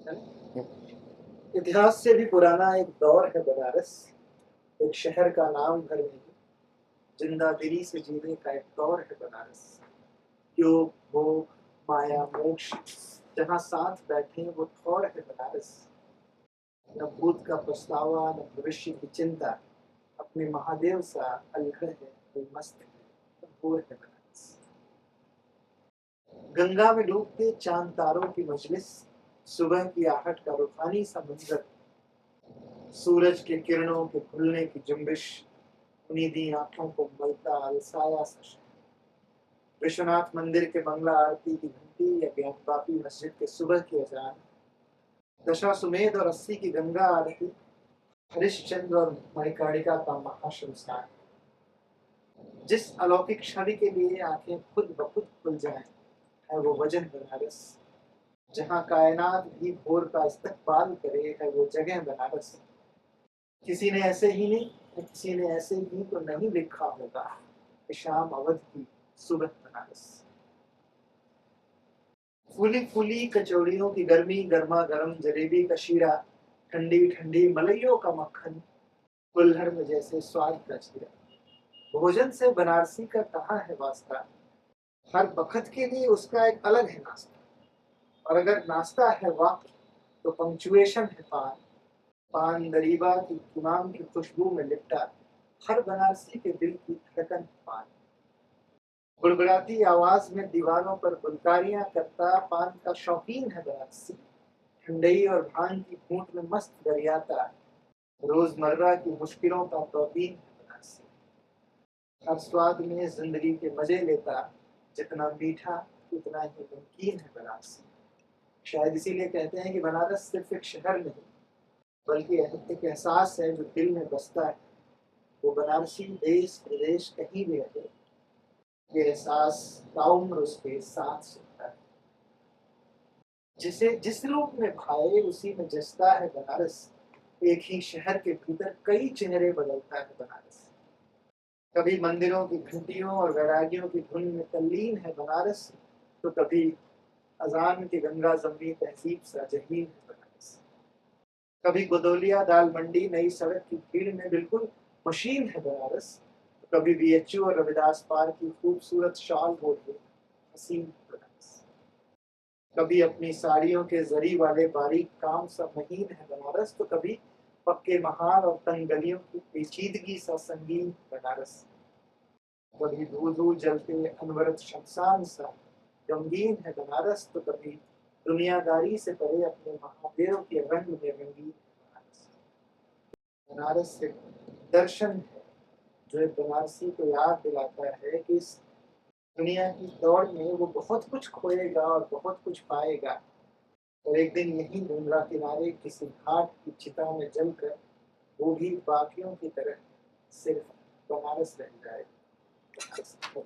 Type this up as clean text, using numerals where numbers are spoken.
है ना? इतिहास से भी पुराना एक दौर है बनारस, एक शहर का नाम घर नहीं, जिंदा दिली से जीने का एक दौर है बनारस। योग भोग माया मोक्ष जहाँ साथ बैठे वो थौर है बनारस। न भूत का पछतावा न भविष्य की चिंता, अपने महादेव सा अलग है कोई मस्त है भोर है बनारस। गंगा में डूबते चांद तारों की मजलिस, सुबह की आहट का रूहानी सा मंजर, सूरज के किरणों के खुलने की जुम्बिश, उन्नीदी आंखों को मलता अलसाया सा शहर। विश्वनाथ मंदिर के मंगला आरती की घंटी या ज्ञानवापी मस्जिद के सुबह की अजान, दशाश्वमेध और 80 की गंगा आरती, हरिश्चंद्र और मणिकर्णिका का महाश्मशान। जिस अलौकिक छवि के लिए आंखें खुद ब खुद खुल जाएं, है वो वजन बनारस। जहाँ कायनात भी भोर का इस्तकबाल करे, है वो जगह बनारस। किसी ने ऐसे ही नहीं, किसी ने ऐसे ही तो नहीं लिखा होगा कि शाम अवध की सुबह बनारस। फूली फूली कचौड़ियों की गर्मी, गर्मा गर्म जलेबी का शीरा, ठंडी ठंडी मलइयों का मक्खन, कुल्हड़ में जैसे स्वाद का चीरा। भोजन से बनारसी का कहाँ है वास्ता, हर बखत के लिए उसका एक अलग है नाश्ता। और अगर नाश्ता है वाक्य तो पंक्चुएशन है पान। पान दरीबा की इमाम की खुशबू में लिपटा, हर बनारसी के दिल की धड़कन है पान। गुड़गुड़ाती आवाज में दीवारों पर गुलकारियां करता, पान का शौकीन है बनारसी। ठंडई और भांग की घूंट में मस्त दरियाता, रोजमर्रा की मुश्किलों का तौकीन है बनारसी। हर स्वाद में जिंदगी के मजे लेता, जितना मीठा उतना ही नमकीन है बनारसी। शायद इसीलिए कहते हैं कि बनारस सिर्फ एक शहर नहीं, बल्कि एक एहसास है जो दिल में बसता है। वो बनारसी देश प्रदेश कहीं भी रहे, ये एहसास ताउम्र उसके साथ सुनता है। जिसे जिस रूप में भाए उसी में जसता है बनारस। एक ही शहर के भीतर कई चेहरे बदलता है बनारस। कभी मंदिरों की घंटियों और वैरागियों की धुन में तल्लीन है बनारस, तो कभी अजान की गंगा जमनी तहजीब सा जहीन है बनारस। कभी गोदोलिया दाल मंडी नई सड़क की भीड़ में बिल्कुल मशीन है बनारस, तो कभी बीएचयू और रविदास पार्क की खूबसूरत शॉल ओढ़े हसीन बनारस। कभी अपनी साड़ियों के जरी वाले बारीक काम सा महीन है बनारस, तो कभी पक्के महाल और तंग गलियों की पेचीदगी सा संगीन बनारस। कभी धू धू जलते अनवरत शमशान सा गमगीन है बनारस, तो कभी दुनियादारी से परे अपने महादेव के रंग में रंगीन है बनारस। बनारस से दर्शन है जो एक बनारसी को याद दिलाता है कि इस दुनिया की दौड़ में वो बहुत कुछ खोएगा और बहुत कुछ पाएगा, और एक दिन यही गंगा किनारे किसी घाट की चिता में जलकर वो भी बाकियों की तरह सिर्फ बनारस रह जाएगा।